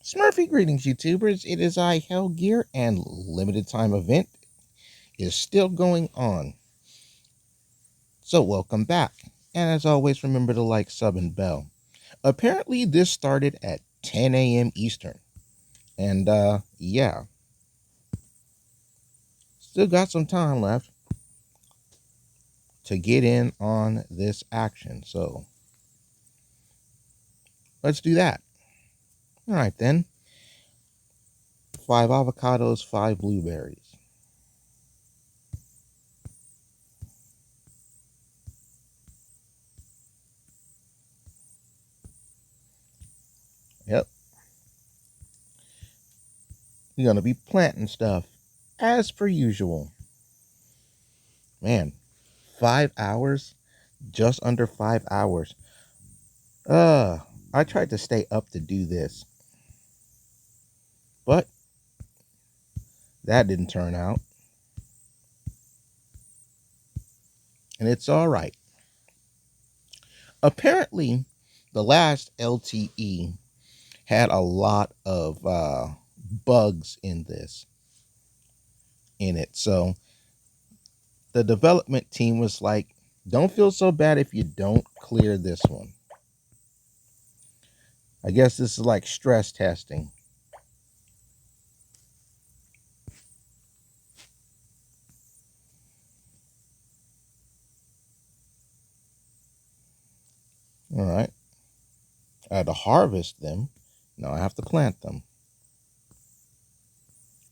Smurfy greetings, YouTubers. It is I, Hellgear, and limited time event is still going on. So welcome back. And as always, remember to like, sub, and bell. Apparently, this started at 10 a.m. Eastern. And, yeah. Still got some time left to get in on this action. So, let's do that. All right, then. 5 avocados, 5 blueberries. Yep. We're going to be planting stuff as per usual. Man, 5 hours? Just under 5 hours. I tried to stay up to do this, but that didn't turn out. And it's all right. Apparently, the last LTE had a lot of bugs in it. So the development team was like, don't feel so bad if you don't clear this one. I guess this is like stress testing. All right. I had to harvest them. Now I have to plant them.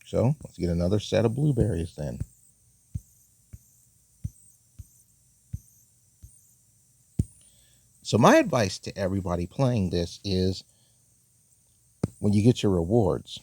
So let's get another set of blueberries then. So my advice to everybody playing this is when you get your rewards,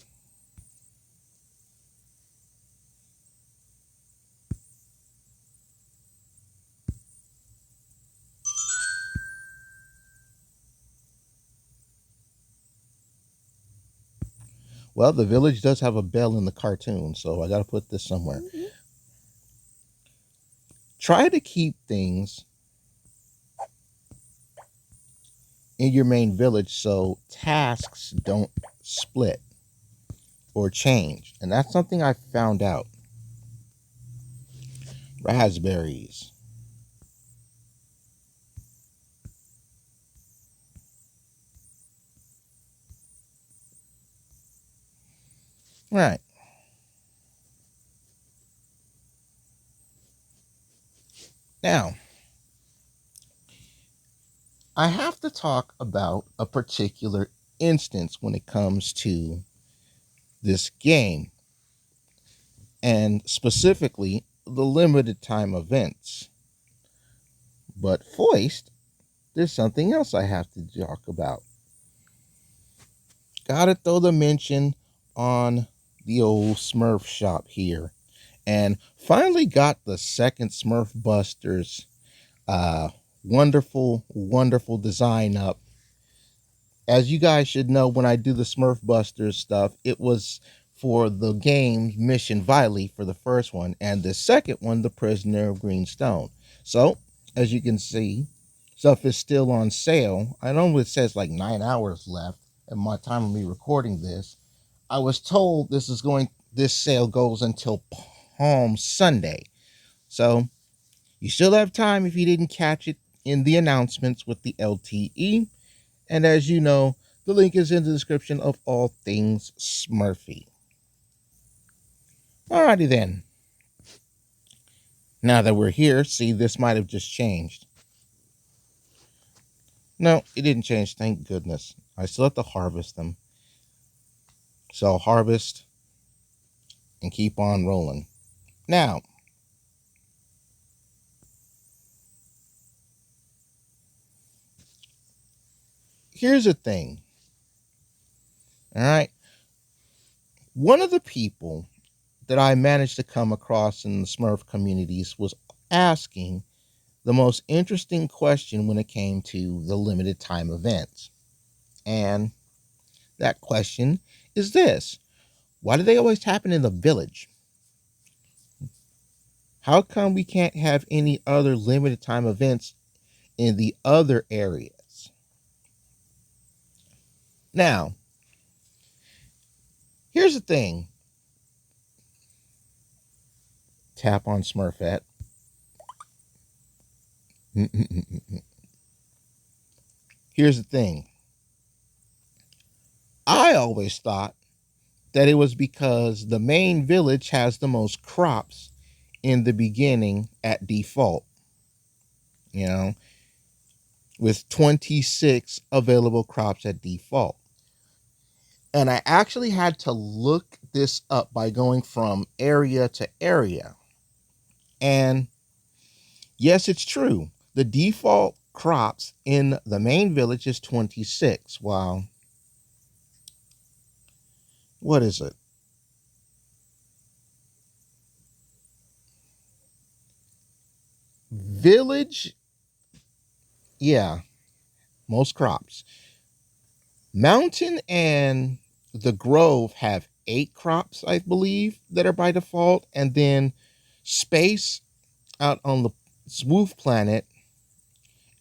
well, the village does have a bell in the cartoon, so I got to put this somewhere. Try to keep things in your main village so tasks don't split or change. And that's something I found out. Raspberries. Right. Now, I have to talk about a particular instance when it comes to this game, and specifically the limited time events. But Foist, there's something else I have to talk about. Gotta throw the mention on the old Smurf shop here. And finally got the second Smurf Busters wonderful design up. As you guys should know, when I do the Smurf Busters stuff, it was for the game Mission Viley for the first one, and the second one, The Prisoner of Greenstone. So, as you can see, stuff is still on sale. I know it says like 9 hours left at my time of me recording this. I was told this sale goes until Palm Sunday. So you still have time if you didn't catch it in the announcements with the LTE. And as you know, the link is in the description of all things Smurfy. Alrighty then. Now that we're here, see, this might have just changed. No, it didn't change, thank goodness. I still have to harvest them. So I'll harvest and keep on rolling. Now, here's the thing. All right. One of the people that I managed to come across in the Smurf communities was asking the most interesting question when it came to the limited time events. And that question is this: why do they always happen in the village? How come we can't have any other limited time events in the other areas? Now, Here's the thing. Tap on Smurfette. Here's the thing. I always thought that it was because the main village has the most crops in the beginning at default, you know, with 26 available crops at default. And I actually had to look this up by going from area to area. And yes, it's true. The default crops in the main village is 26. Wow. What is it? Village, yeah, most crops. Mountain and the Grove have 8 crops, I believe, that are by default. And then Space out on the Smooth Planet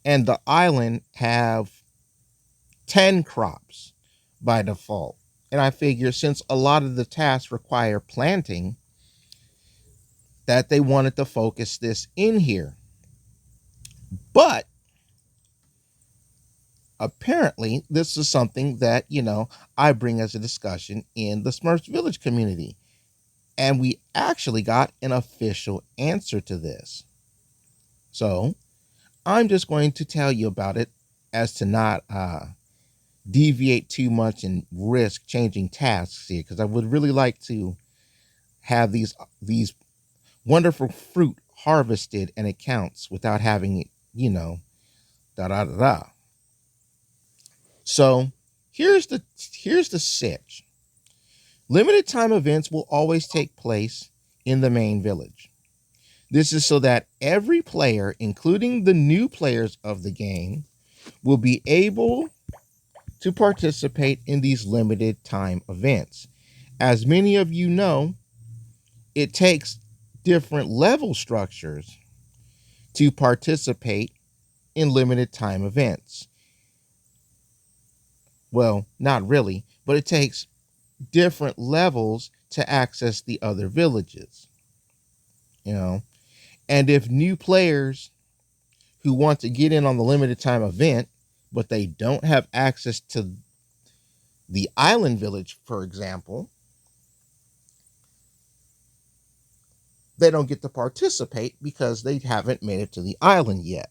and the island have 10 crops by default. And I figure since a lot of the tasks require planting, that they wanted to focus this in here. But apparently, this is something that, I bring as a discussion in the Smurfs Village community. And we actually got an official answer to this. So I'm just going to tell you about it as to not deviate too much and risk changing tasks here, because I would really like to have these wonderful fruit harvested and it counts without having it, da da da da. So here's the sitch. Limited time events will always take place in the main village. This is so that every player, including the new players of the game, will be able to participate in these limited time events. As many of you know, it takes different level structures to participate in limited time events. Well, not really, but it takes different levels to access the other villages, you know. And if new players who want to get in on the limited time event, but they don't have access to the island village, for example, they don't get to participate because they haven't made it to the island yet.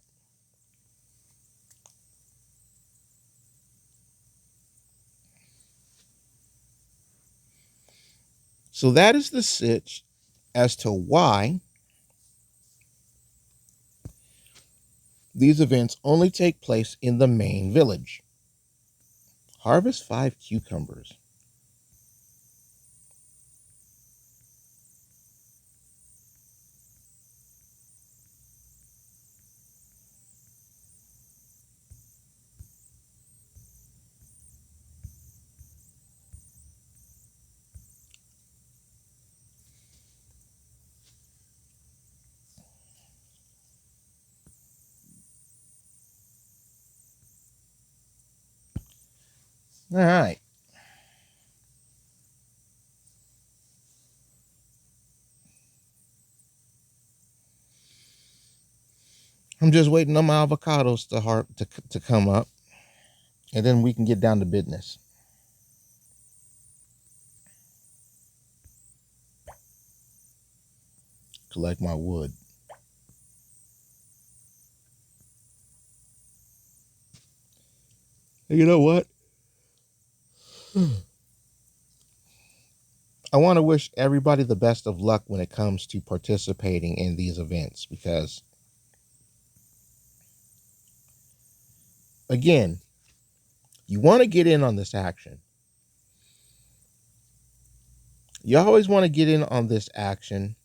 So that is the sitch as to why these events only take place in the main village. Harvest 5 cucumbers. All right. I'm just waiting on my avocados to come up, and then we can get down to business. Collect my wood. You know what? I want to wish everybody the best of luck when it comes to participating in these events because, again, you want to get in on this action. You always want to get in on this action.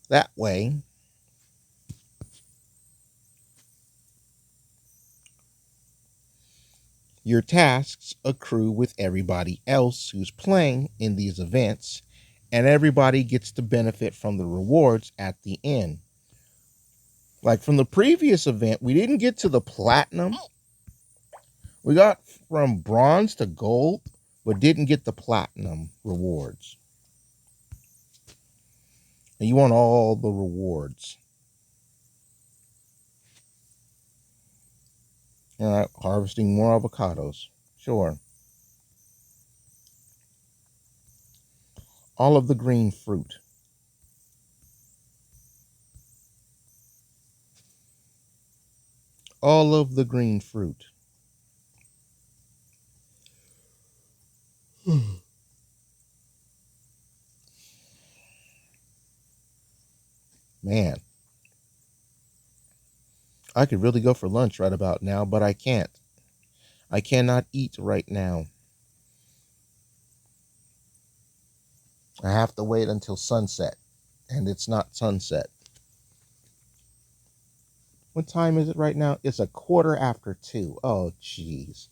That way, your tasks accrue with everybody else who's playing in these events, and everybody gets to benefit from the rewards at the end. Like from the previous event, we didn't get to the platinum. We got from bronze to gold, but didn't get the platinum rewards. And you want all the rewards. All right, harvesting more avocados. Sure. All of the green fruit. All of the green fruit. Man, I could really go for lunch right about now, but I can't. I cannot eat right now. I have to wait until sunset, and it's not sunset. What time is it right now? It's a quarter after 2. Oh, jeez.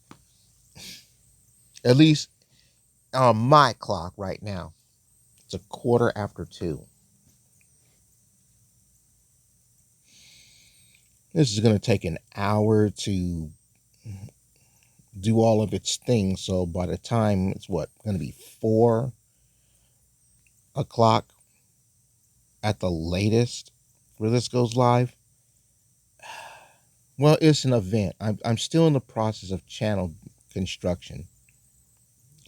At least on my clock right now, it's a quarter after 2. This is going to take an hour to do all of its things. So by the time it's going to be 4 o'clock at the latest where this goes live. Well, it's an event. I'm still in the process of channel construction.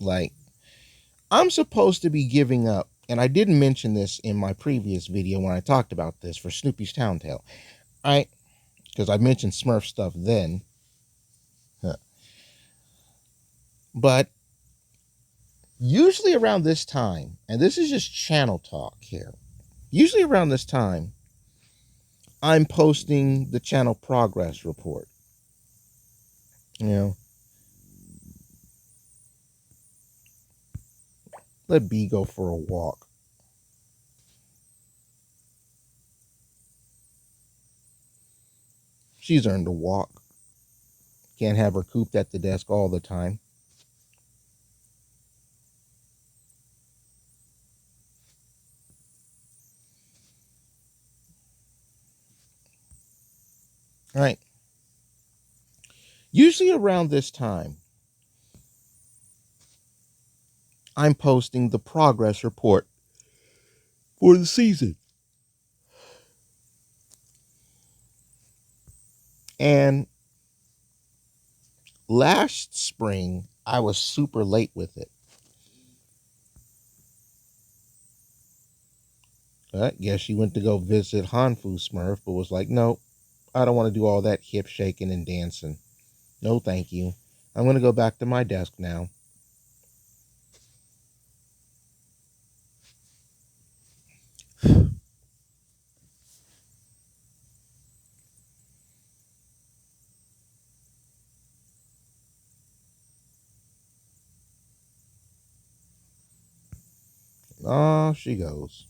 Like, I'm supposed to be giving up, and I didn't mention this in my previous video when I talked about this for Snoopy's Town Tale. Because I mentioned Smurf stuff then. Huh. But usually around this time, and this is just channel talk here, usually around this time, I'm posting the channel progress report. You know, let B go for a walk. She's earned a walk. Can't have her cooped at the desk all the time. All right. Usually around this time, I'm posting the progress report for the season. And last spring, I was super late with it. I guess she went to go visit Hanfu Smurf, but was like, no, I don't want to do all that hip shaking and dancing. No, thank you. I'm going to go back to my desk now. Oh, she goes.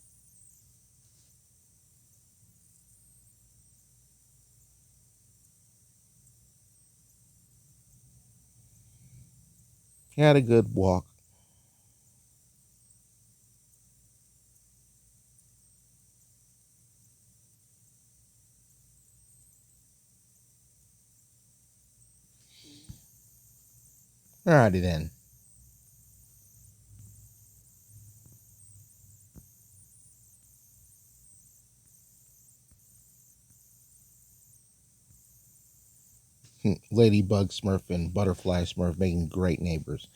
Had a good walk. Alrighty then. Ladybug Smurf and Butterfly Smurf making great neighbors.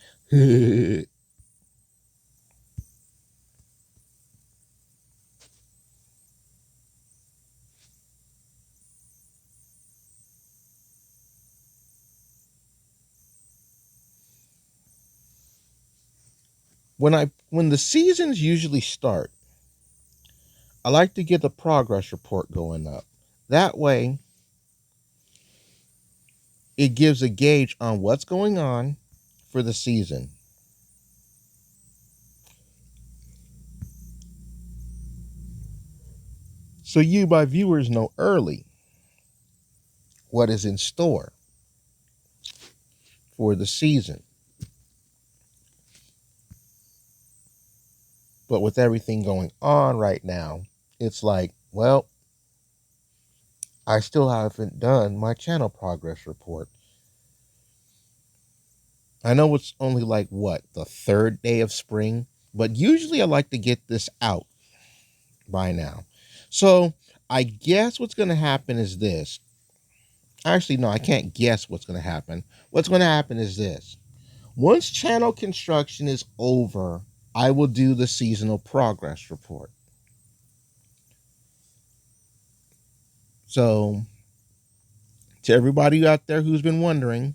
When the seasons usually start, I like to get the progress report going up. That way, it gives a gauge on what's going on for the season. So you, my viewers, know early what is in store for the season. But with everything going on right now, it's like, well, I still haven't done my channel progress report. I know it's only like what, the third day of spring, but usually I like to get this out by now. So I guess what's going to happen is this. Actually, no, I can't guess what's going to happen. What's going to happen is this. Once channel construction is over, I will do the seasonal progress report. So, to everybody out there who's been wondering,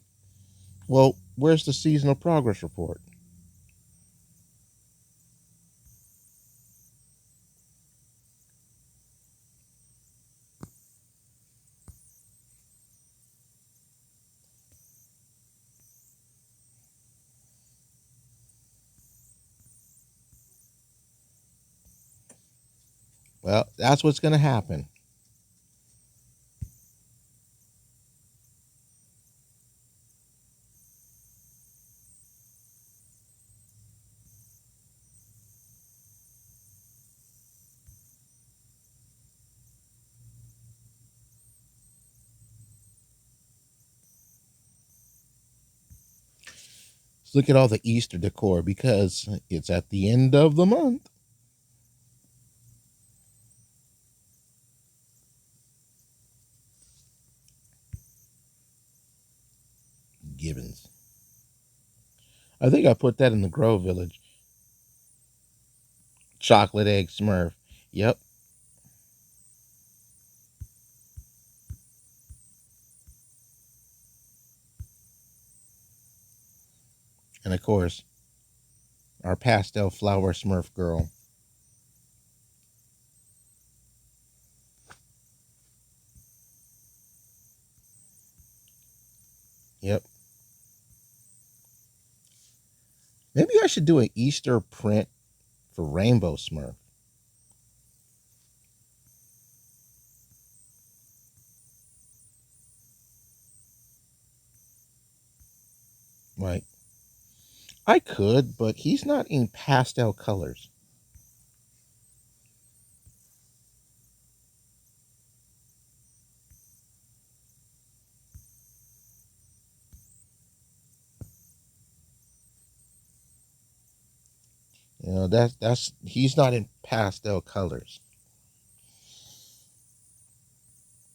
well, where's the seasonal progress report? Well, that's what's going to happen. Let's look at all the Easter decor because it's at the end of the month. Gibbons. I think I put that in the Grove Village. Chocolate egg Smurf. Yep. And of course, our pastel flower Smurf girl. Yep. Maybe I should do an Easter print for Rainbow Smurf. Like, I could, but he's not in pastel colors. That's he's not in pastel colors.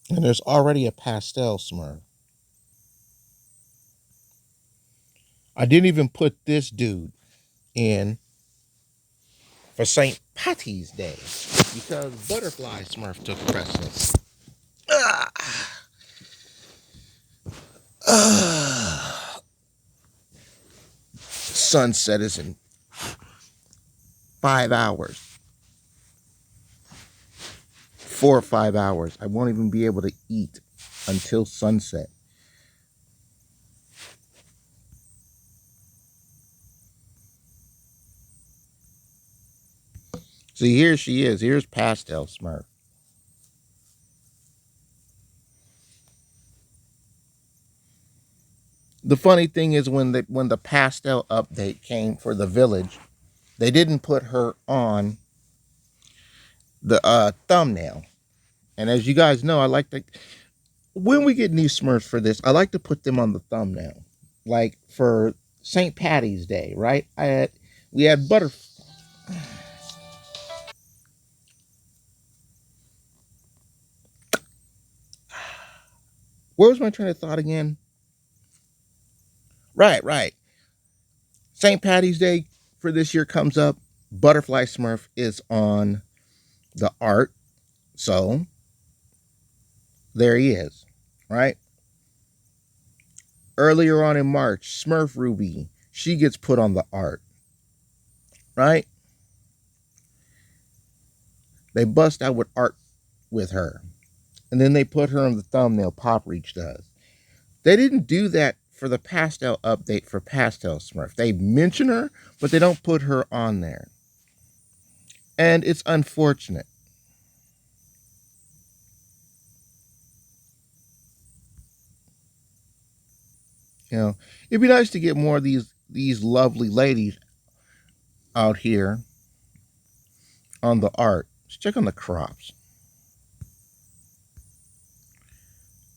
And there's already a pastel Smurf. I didn't even put this dude in for St. Patty's Day because Butterfly Smurf took precedence. Ah, ah. Sunset is in 5 hours. 4 or 5 hours. I won't even be able to eat until sunset. See, here she is. Here's Pastel Smurf. The funny thing is when the pastel update came for the village, they didn't put her on the thumbnail. And as you guys know, I like to when we get new Smurfs for this, I like to put them on the thumbnail. Like for St. Patty's Day, right? We had butter. Where was my train of thought again? Right, right. St. Patty's Day for this year comes up. Butterfly Smurf is on the art. So there he is, right? Earlier on in March, Smurf Ruby, she gets put on the art, right? They bust out with art with her. And then they put her on the thumbnail, Pop Reach does. They didn't do that for the pastel update for Pastel Smurf. They mention her, but they don't put her on there. And it's unfortunate. It'd be nice to get more of these lovely ladies out here on the art. Let's check on the crops.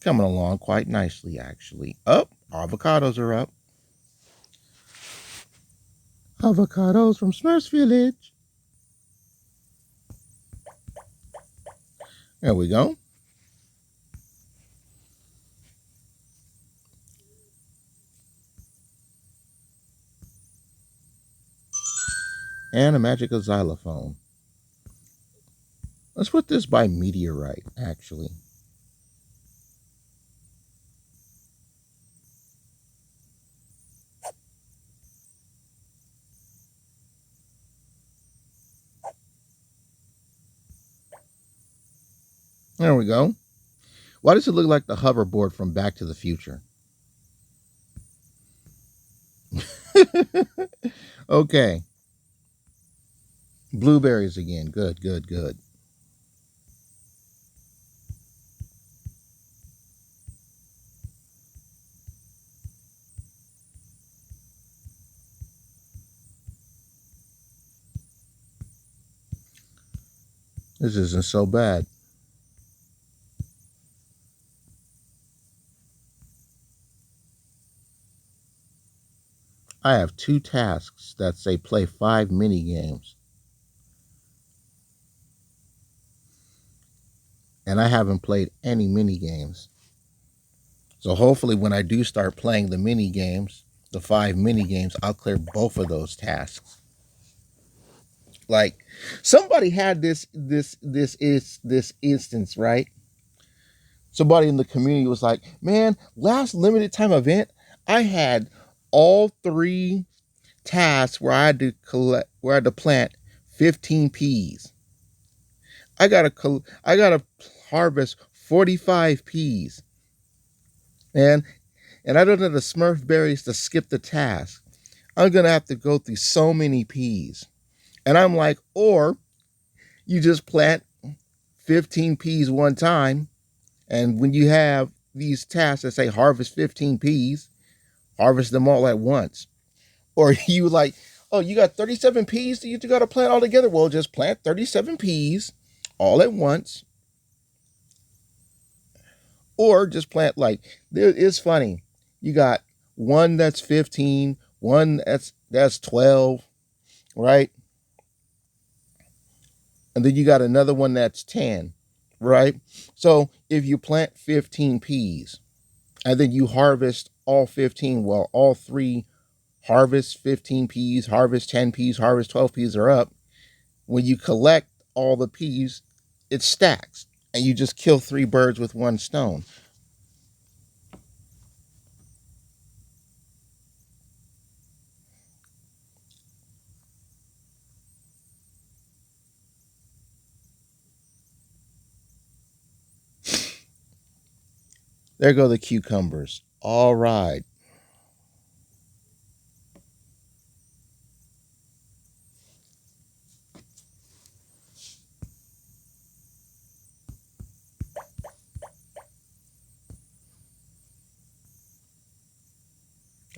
Coming along quite nicely, actually. Up, avocados are up. Avocados from Smurfs Village. There we go. And a magical xylophone. Let's put this by meteorite, actually. There we go. Why does it look like the hoverboard from Back to the Future? Okay. Blueberries again. Good, good, good. This isn't so bad. I have 2 tasks that say play 5 mini games. And I haven't played any mini games. So hopefully when I do start playing the mini games, the 5 mini games, I'll clear both of those tasks. Like somebody had this instance, right? Somebody in the community was like, "Man, last limited time event, I had all 3 tasks where I had to plant 15 peas. I gotta harvest 45 peas, man, and I don't have the Smurf berries to skip the task. I'm gonna have to go through so many peas." And I'm like, or you just plant 15 peas one time, and when you have these tasks that say harvest 15 peas, harvest them all at once. Or you like, oh, you got 37 peas that you got to plant all together. Well, just plant 37 peas all at once. Or just plant like, it's funny. You got one that's 15, one that's 12, right? And then you got another one that's 10, right? So if you plant 15 peas and then you harvest all 15, well, all 3 harvest 15 peas, harvest 10 peas, harvest 12 peas are up. When you collect all the peas, it stacks and you just kill 3 birds with 1 stone. There go the cucumbers. All right.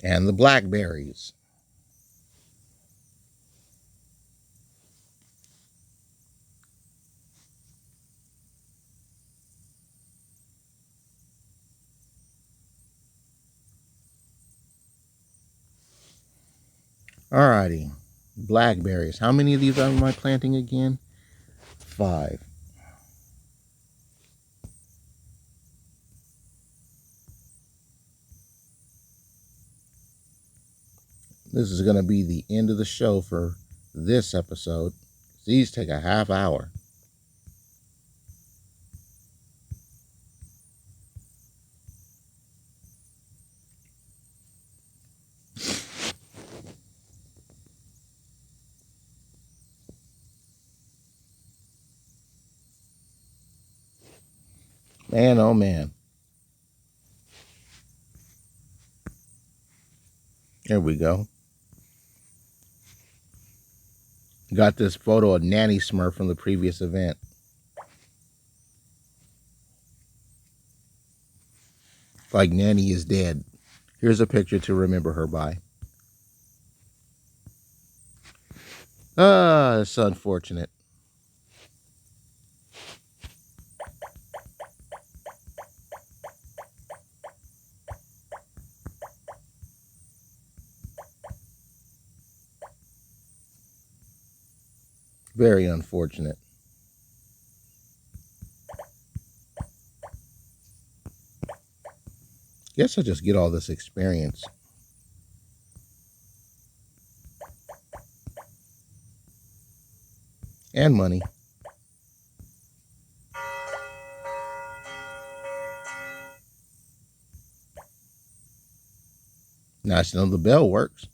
And the blackberries. Alrighty. Blackberries. How many of these am I planting again? 5. This is going to be the end of the show for this episode. These take a half hour. Man, oh man. There we go. Got this photo of Nanny Smurf from the previous event. Like Nanny is dead. Here's a picture to remember her by. Ah, it's unfortunate. Very unfortunate. Guess I'll just get all this experience. And money. Nice to know the bell works.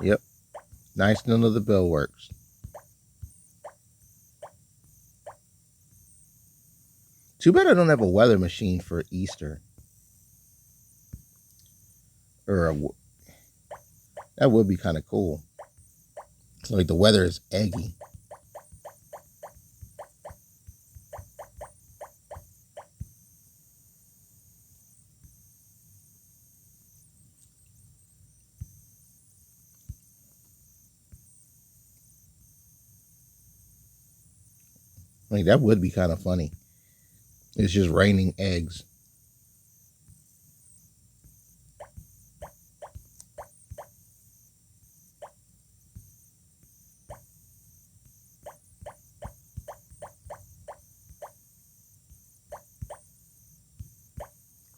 Yep. Nice to know the bell works. Too bad I don't have a weather machine for Easter. That would be kind of cool. Like the weather is eggy. Like that would be kind of funny. It's just raining eggs.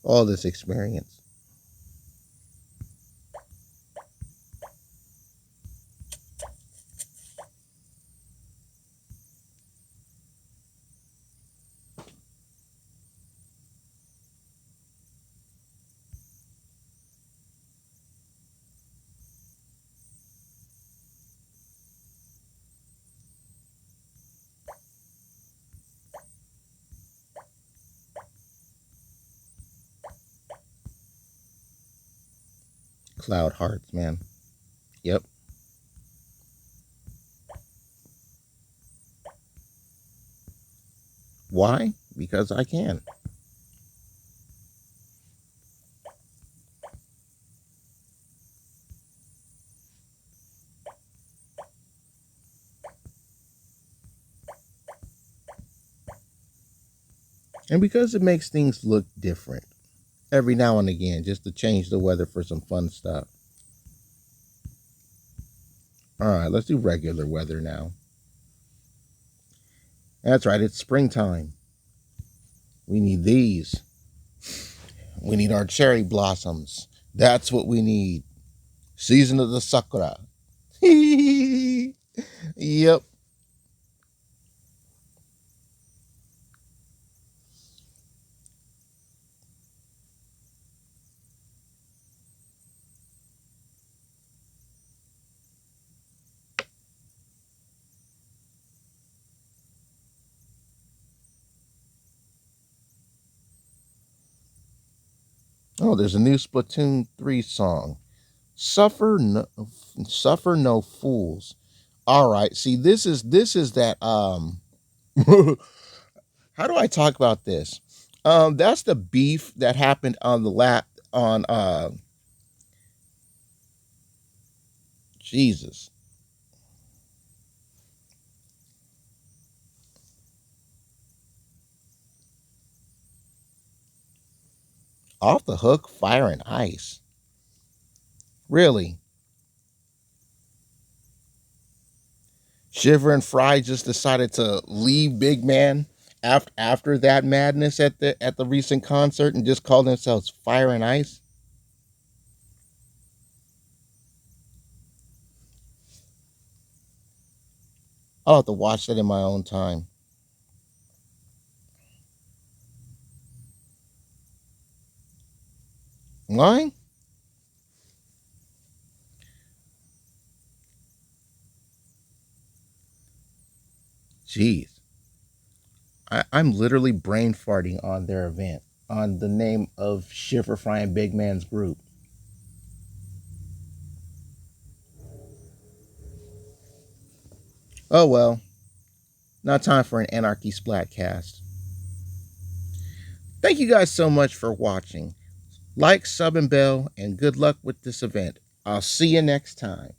All this experience. Cloud hearts, man. Yep. Why? Because I can. And because it makes things look different every now and again, just to change the weather for some fun stuff. All right, let's do regular weather now. That's right, it's springtime. We need these. We need our cherry blossoms. That's what we need. Season of the sakura. Yep. Oh, there's a new Splatoon 3 song. Suffer no, Suffer no fools. All right. See, this is that how do I talk about this? That's the beef that happened on the lap on Jesus. Off the hook, fire and ice. Really? Shiver and Fry just decided to leave Big Man after that madness at the recent concert and just call themselves Fire and Ice. I'll have to watch that in my own time. Why? Jeez. I'm literally brain farting on their event, on the name of Shiver Fry and Big Man's group. Oh well, not time for an Anarchy Splatcast. Thank you guys so much for watching. Like, sub, and bell, and good luck with this event. I'll see you next time.